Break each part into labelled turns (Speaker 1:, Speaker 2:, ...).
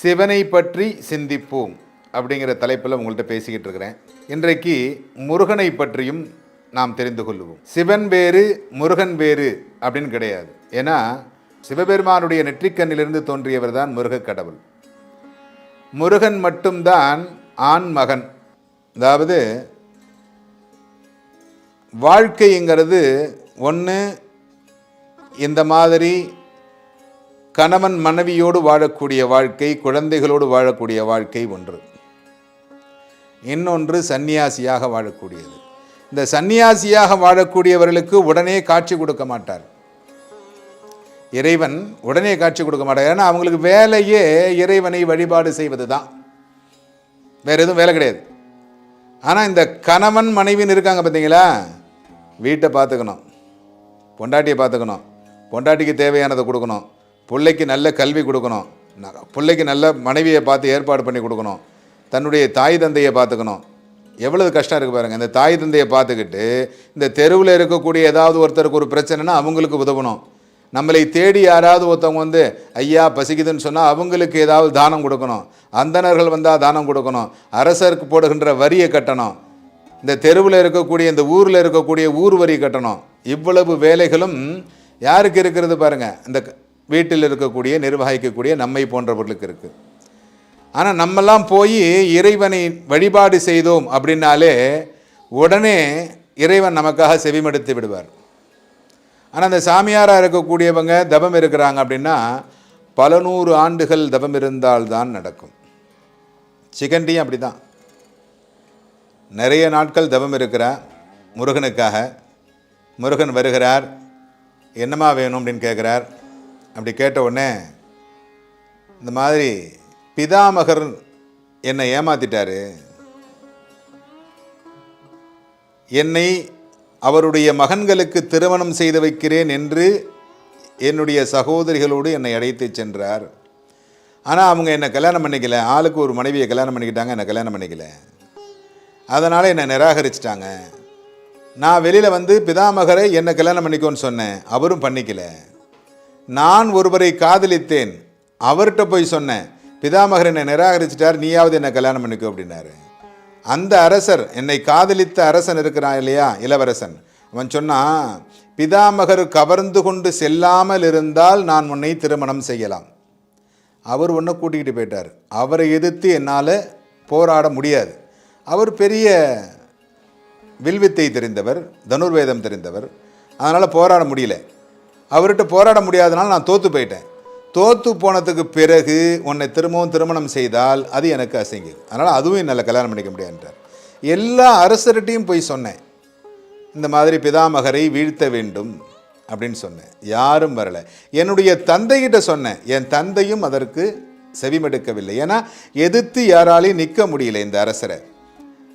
Speaker 1: சிவனை பற்றி சிந்திப்போம் அப்படிங்கிற தலைப்பில் உங்கள்கிட்ட பேசிக்கிட்டு இருக்கிறேன். இன்றைக்கு முருகனை பற்றியும் நாம் தெரிந்து கொள்வோம். சிவன் வேறு முருகன் வேறு அப்படின்னு கிடையாது. ஏன்னா சிவபெருமானுடைய நெற்றிக்கண்ணிலிருந்து தோன்றியவர் தான் முருக கடவுள். முருகன் மட்டும்தான் ஆண் மகன். அதாவது வாழ்க்கைங்கிறது ஒன்று இந்த மாதிரி கணவன் மனைவியோடு வாழக்கூடிய வாழ்க்கை, குழந்தைகளோடு வாழக்கூடிய வாழ்க்கை ஒன்று. இன்னொன்று சன்னியாசியாக வாழக்கூடியது. இந்த சன்னியாசியாக வாழக்கூடியவர்களுக்கு உடனே காட்சி கொடுக்க மாட்டார் இறைவன். உடனே காட்சி கொடுக்க மாட்டார். ஏன்னா அவங்களுக்கு வேலையே இறைவனை வழிபாடு செய்வது தான், வேறு எதுவும் வேலை கிடையாது. ஆனால் இந்த கணவன் மனைவின்னு இருக்காங்க பார்த்தீங்களா, வீட்டை பார்த்துக்கணும், பொண்டாட்டியை பார்த்துக்கணும், பொண்டாட்டிக்கு தேவையானதை கொடுக்கணும், பிள்ளைக்கு நல்ல கல்வி கொடுக்கணும், பிள்ளைக்கு நல்ல மனைவியை பார்த்து ஏற்பாடு பண்ணி கொடுக்கணும், தன்னுடைய தாய் தந்தையை பார்த்துக்கணும். எவ்வளவு கஷ்டம் இருக்குது பாருங்கள். இந்த தாய் தந்தையை பார்த்துக்கிட்டு இந்த தெருவில் இருக்கக்கூடிய ஏதாவது ஒருத்தருக்கு ஒரு பிரச்சனைனா அவங்களுக்கு உதவணும். நம்மளை தேடி யாராவது ஒருத்தவங்க வந்து ஐயா பசிக்குதுன்னு சொன்னால் அவங்களுக்கு ஏதாவது தானம் கொடுக்கணும். அந்தணர்கள் வந்தால் தானம் கொடுக்கணும். அரசருக்கு போடுகின்ற வரியை கட்டணும். இந்த தெருவில் இருக்கக்கூடிய இந்த ஊரில் இருக்கக்கூடிய ஊர் வரி கட்டணும். இவ்வளவு வேலைகளும் யாருக்கு இருக்கிறது பாருங்கள், இந்த வீட்டில் இருக்கக்கூடிய நிர்வகிக்கக்கூடிய நம்மை போன்றவர்களுக்கு இருக்குது. ஆனால் நம்மெல்லாம் போய் இறைவனை வழிபாடு செய்தோம் அப்படின்னாலே உடனே இறைவன் நமக்காக செவிமடுத்து விடுவார். ஆனால் அந்த சாமியாராக இருக்கக்கூடியவங்க தபம் இருக்கிறாங்க அப்படின்னா பல நூறு ஆண்டுகள் தபம் இருந்தால்தான் நடக்கும். சிகண்டியும் அப்படி தான், நிறைய நாட்கள் தபம் இருக்கிறார் முருகனுக்காக. முருகன் வருகிறார், என்னமா வேணும் அப்படின்னு கேட்குறார். அப்படி கேட்ட உடனே இந்த மாதிரி பிதாமகர் என்னை ஏமாத்திட்டாரு, என்னை அவருடைய மகன்களுக்கு திருமணம் செய்து வைக்கிறேன் என்று என்னுடைய சகோதரிகளோடு என்னை அழைத்து சென்றார். ஆனால் அவங்க என்னை கல்யாணம் பண்ணிக்கல. ஆளுக்கு ஒரு மனைவியை கல்யாணம் பண்ணிக்கிட்டாங்க, என்னை கல்யாணம் பண்ணிக்கல. அதனால் என்னை நிராகரிச்சிட்டாங்க. நான் வெளியில் வந்து பிதாமகரை என்னை கல்யாணம் பண்ணிக்கோன்னு சொன்னேன், அவரும் பண்ணிக்கல. நான் ஒருவரை காதலித்தேன், அவர்கிட்ட போய் சொன்னேன், பிதாமகர் என்னை நிராகரிச்சிட்டார், நீயாவது என்னை கல்யாணம் பண்ணிக்கோ அப்படின்னாரு. அந்த அரசர், என்னை காதலித்த அரசன் இருக்கிறான் இல்லையா, இளவரசன், அவன் சொன்னான், பிதாமகர் கவர்ந்து கொண்டு செல்லாமல் இருந்தால் நான் உன்னை திருமணம் செய்யலாம். அவர் ஒன்றை கூட்டிக்கிட்டு போயிட்டார். அவரை எதிர்த்து என்னால் போராட முடியாது. அவர் பெரிய வில்வித்தை தெரிந்தவர், தனுர்வேதம் தெரிந்தவர், அதனால் போராட முடியல. அவர்கிட்ட போராட முடியாதனால நான் தோற்று போயிட்டேன். தோற்று போனதுக்கு பிறகு உன்னை திரும்பவும் திருமணம் செய்தால் அது எனக்கு அசிங்கம், அதனால் அதுவும் என்னால் கல்யாணம் பண்ணிக்க முடியாதுன்றார். எல்லா அரசர்கிட்டையும் போய் சொன்னேன், இந்த மாதிரி பிதாமகரை வீழ்த்த வேண்டும் அப்படின்னு சொன்னேன், யாரும் வரலை. என்னுடைய தந்தைகிட்ட சொன்னேன், என் தந்தையும் அதற்கு செவிமடுக்கவில்லை. ஏன்னா எதிர்த்து யாராலையும் நிற்க முடியல இந்த அரசரை.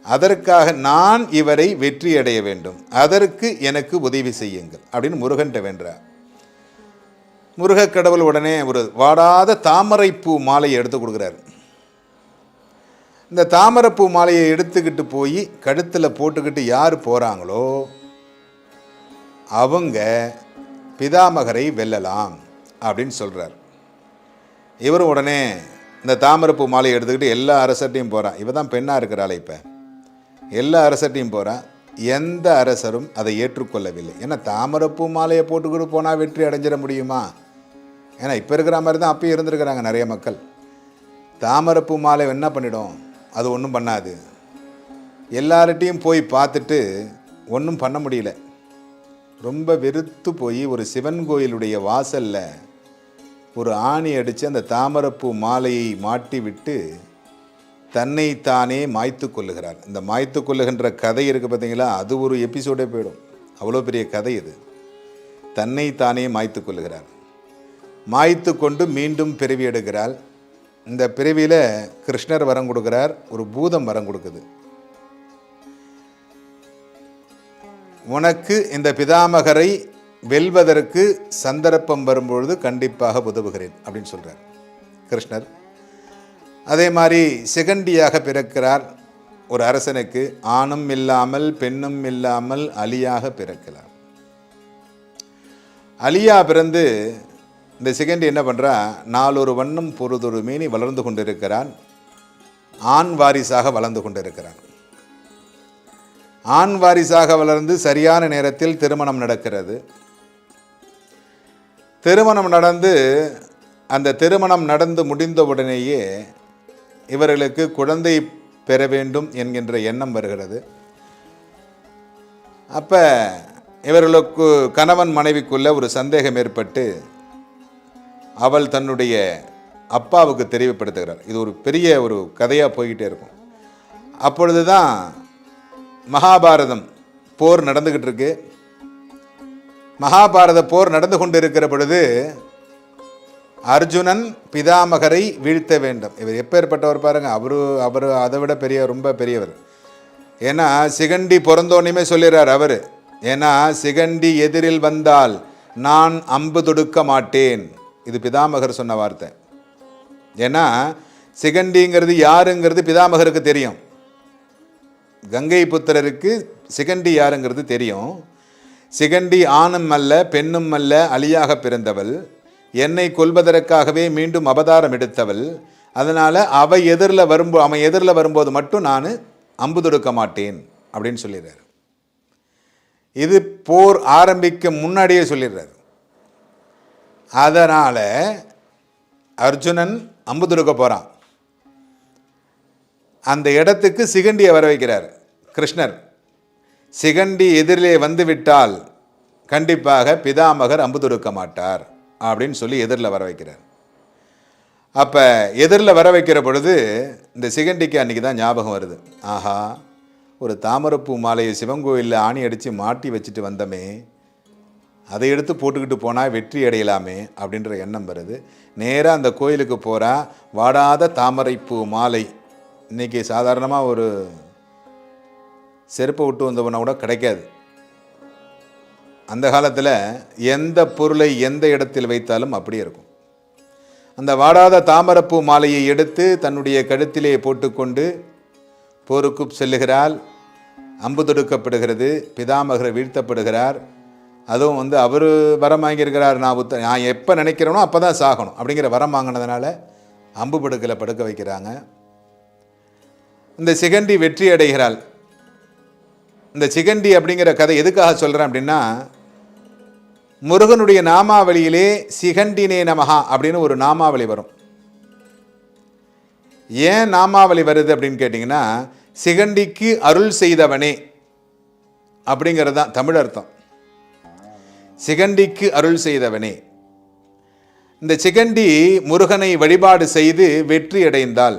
Speaker 1: அதற்காக நான் இவரை வெற்றியடைய வேண்டும், அதற்கு எனக்கு உதவி செய்யுங்கள் அப்படின்னு முருகன்கிட்ட வென்றார். முருகக் கடவுள் உடனே ஒரு வாடாத தாமரைப்பூ மாலையை எடுத்து கொடுக்குறாரு. இந்த தாமரைப்பூ மாலையை எடுத்துக்கிட்டு போய் கழுத்தில் போட்டுக்கிட்டு யார் போகிறாங்களோ அவங்க பிதாமகரை வெல்லலாம் அப்படின்னு சொல்கிறார். இவரும் உடனே இந்த தாமரைப்பூ மாலையை எடுத்துக்கிட்டு எல்லா அரசர்ட்டையும் போகிறான். இவ தான் பெண்ணாக இருக்கிறாள். இப்போ எல்லா அரசர்ட்டையும் போகிறான். எந்த அரசரும் அதை ஏற்றுக்கொள்ளவில்லை. ஏன்னா தாமரைப்பூ மாலையை போட்டுக்கிட்டு போனால் வெற்றி அடைஞ்சிட முடியுமா? ஏன்னா இப்போ இருக்கிற மாதிரி தான் அப்பயும் இருந்திருக்கிறாங்க நிறைய மக்கள். தாமரைப்பூ மாலை என்ன பண்ணிடும், அது ஒன்றும் பண்ணாது. எல்லார்ட்டையும் போய் பார்த்துட்டு ஒன்றும் பண்ண முடியல. ரொம்ப வெறுத்து போய் ஒரு சிவன் கோயிலுடைய வாசலில் ஒரு ஆணி அடித்து அந்த தாமரைப்பூ மாலையை மாட்டி விட்டு தன்னைத்தானே மாய்த்து கொள்ளுகிறார். இந்த மாய்த்து கொள்ளுகின்ற கதை இருக்குது பார்த்தீங்களா, அது ஒரு எபிசோடே போயிடும். அவ்வளோ பெரிய கதை இது. தன்னைத்தானே மாய்த்து கொள்ளுகிறார். மாய்த்து கொண்டு மீண்டும் பிறவி எடுக்கிறாள். இந்த பிறவியில் கிருஷ்ணர் வரம் கொடுக்கிறார், ஒரு பூதம் வரம் கொடுக்குது. உனக்கு இந்த பிதாமகரை வெல்வதற்கு சந்தர்ப்பம் வரும்பொழுது கண்டிப்பாக உதவுகிறேன் அப்படின்னு சொல்கிறார் கிருஷ்ணர். அதே மாதிரி சிகண்டியாக பிறக்கிறார் ஒரு அரசனுக்கு. ஆணும் இல்லாமல் பெண்ணும் இல்லாமல் அலியாக பிறக்கிறார். அலியா பிறந்து இந்த சிகண்டி என்ன பண்ணுறா, நாளொரு வண்ணம் பொறுதொரு மேனி வளர்ந்து கொண்டிருக்கிறான். ஆண் வாரிசாக வளர்ந்து கொண்டிருக்கிறான். ஆண் வாரிசாக வளர்ந்து சரியான நேரத்தில் திருமணம் நடக்கிறது. திருமணம் நடந்து அந்த திருமணம் நடந்து முடிந்தவுடனேயே இவர்களுக்கு குழந்தை பெற வேண்டும் என்கின்ற எண்ணம் வருகிறது. அப்போ இவர்களுக்கு கணவன் மனைவிக்குள்ள ஒரு சந்தேகம் ஏற்பட்டு அவள் தன்னுடைய அப்பாவுக்கு தெரியப்படுத்துகிறார். இது ஒரு பெரிய ஒரு கதையாக போய்கிட்டே இருக்கும். அப்பொழுது தான் மகாபாரதம் போர் நடந்துக்கிட்டு இருக்கு. மகாபாரத போர் நடந்து கொண்டு இருக்கிற பொழுது அர்ஜுனன் பிதாமகரை வீழ்த்த வேண்டும். இவர் எப்பேற்பட்டவர் பாருங்க, அவர் அதை விட ரொம்ப பெரியவர். ஏன்னா சிகண்டி பிறந்தோன்னையுமே சொல்லிடுறார் அவர். ஏன்னா சிகண்டி எதிரில் வந்தால் நான் அம்பு தொடுக்க மாட்டேன். இது பிதாமகர் சொன்ன வார்த்தை. ஏன்னா சிகண்டிங்கிறது யாருங்கிறது பிதாமகருக்கு தெரியும். கங்கை புத்திரருக்கு சிகண்டி யாருங்கிறது தெரியும். சிகண்டி ஆணும் அல்ல பெண்ணும் அல்ல, அலியாக பிறந்தவள், என்னை கொல்வதற்காகவே மீண்டும் அவதாரம் எடுத்தவள். அதனால் அவன் எதிரில் வரும்போது மட்டும் நான் அம்பு தொடுக்க மாட்டேன் அப்படின்னு சொல்லிடுறாரு. இது போர் ஆரம்பிக்க முன்னாடியே சொல்லிடுறாரு. அதனால் அர்ஜுனன் அம்பு தொடுக்க போகிறான். அந்த இடத்துக்கு சிகண்டியை வர வைக்கிறார் கிருஷ்ணர். சிகண்டி எதிரிலே வந்து விட்டால் கண்டிப்பாக பிதாமகர் அம்பு தொடுக்க மாட்டார் அப்படின்னு சொல்லி எதிரில் வர வைக்கிறார். அப்போ எதிரில் வர வைக்கிற பொழுது இந்த சிகண்டிக்கு அன்றைக்கி தான் ஞாபகம் வருது. ஆஹா, ஒரு தாமரைப்பூ மாலையை சிவன் கோயிலில் ஆணி அடித்து மாட்டி வச்சுட்டு வந்தமே, அதை எடுத்து போட்டுக்கிட்டு போனால் வெற்றி அடையலாமே அப்படின்ற எண்ணம் வருது. நேராக அந்த கோயிலுக்கு போகிறா. வாடாத தாமரைப்பூ மாலை. இன்றைக்கி சாதாரணமாக ஒரு செருப்பை விட்டு வந்தவனா கூட கிடைக்காது. அந்த காலத்தில் எந்த பொருளை எந்த இடத்தில் வைத்தாலும் அப்படியே இருக்கும். அந்த வாடாத தாமரைப்பூ மாலையை எடுத்து தன்னுடைய கழுத்திலே போட்டுக்கொண்டு போருக்கு செல்லுகிறாள். அம்பு தொடுக்கப்படுகிறது. பிதாமகர் வீழ்த்தப்படுகிறார். அதுவும் அவர் வரம் வாங்கியிருக்கிறார், நான் எப்போ நினைக்கிறேனோ அப்போ தான் சாகணும் அப்படிங்கிற வரம் வாங்கினதுனால அம்பு படுக்கையில் படுக்க வைக்கிறாங்க. இந்த சிகண்டி வெற்றி அடைகிறாள். இந்த சிகண்டி அப்படிங்கிற கதை எதுக்காக சொல்கிறேன் அப்படின்னா, முருகனுடைய நாமாவளியிலே சிகண்டினே நமஹா அப்படின்னு ஒரு நாமாவளி வரும். ஏன் நாமாவளி வருது அப்படின்னு கேட்டிங்கன்னா, சிகண்டிக்கு அருள் செய்தவனே அப்படிங்கிறது தான் தமிழ் அர்த்தம். சிகண்டிக்கு அருள் செய்தவனே. இந்த சிகண்டி முருகனை வழிபாடு செய்து வெற்றி அடைந்தால்